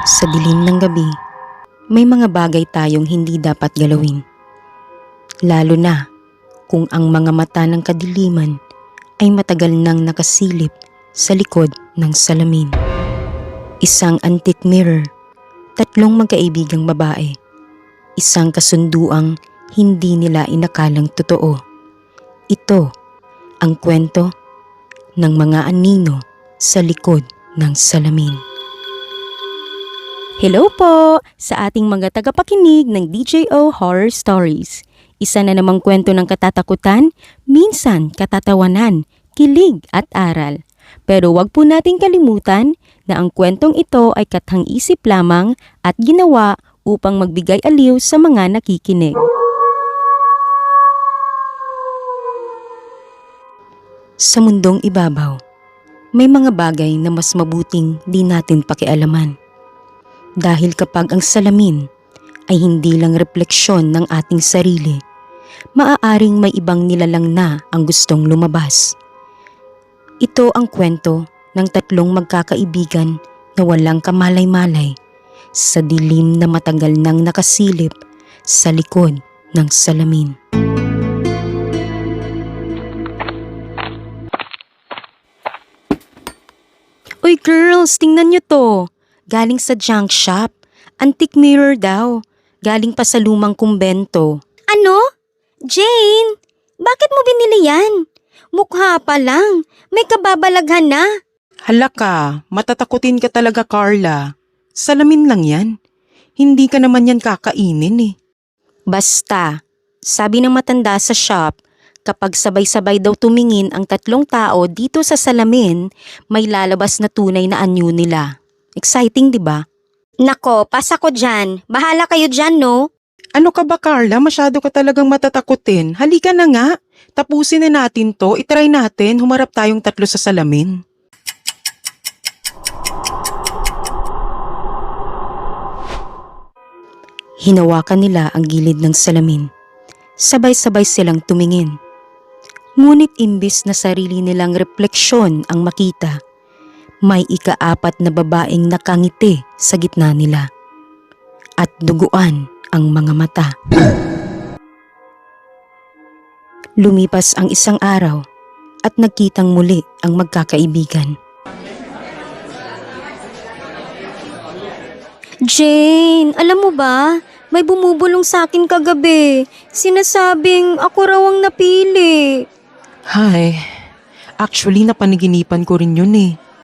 Sa dilim ng gabi, may mga bagay tayong hindi dapat galawin. Lalo na kung ang mga mata ng kadiliman ay matagal nang nakasilip sa likod ng salamin. Isang antique mirror, tatlong magkaibigang babae, isang kasunduang hindi nila inakalang totoo. Ito ang kwento ng mga anino sa likod ng salamin. Hello po sa ating mga tagapakinig ng DJO Horror Stories. Isa na namang kwento ng katatakutan, minsan katatawanan, kilig at aral. Pero wag po nating kalimutan na ang kwentong ito ay kathang-isip lamang at ginawa upang magbigay aliw sa mga nakikinig. Sa mundong ibabaw, may mga bagay na mas mabuting di natin pakialaman. Dahil kapag ang salamin ay hindi lang refleksyon ng ating sarili, maaaring may ibang nilalang na ang gustong lumabas. Ito ang kwento ng tatlong magkakaibigan na walang kamalay-malay sa dilim na matagal nang nakasilip sa likod ng salamin. Uy girls, tingnan nyo to. Galing sa junk shop. Antique mirror daw. Galing pa sa lumang kumbento. Ano? Jane, bakit mo binili yan? Mukha pa lang. May kababalaghan na. Hala ka, matatakutin ka talaga, Carla. Salamin lang yan. Hindi ka naman yan kakainin eh. Basta, sabi ng matanda sa shop, kapag sabay-sabay daw tumingin ang tatlong tao dito sa salamin, may lalabas na tunay na anyo nila. Exciting, di ba? Nako, pasa ko dyan. Bahala kayo dyan, no? Ano ka ba, Carla? Masyado ka talagang matatakutin. Halika na nga. Tapusin na natin to. Itry natin. Humarap tayong tatlo sa salamin. Hinawakan nila ang gilid ng salamin. Sabay-sabay silang tumingin. Ngunit imbis na sarili nilang refleksyon ang makita, may ika-4 na babaeng nakangiti sa gitna nila. At duguan ang mga mata. Lumipas ang isang araw at nagkitang muli ang magkakaibigan. Jane, alam mo ba? May bumubulong sa akin kagabi. Sinasabing ako raw ang napili. Hay, actually napanaginipan ko rin yun eh.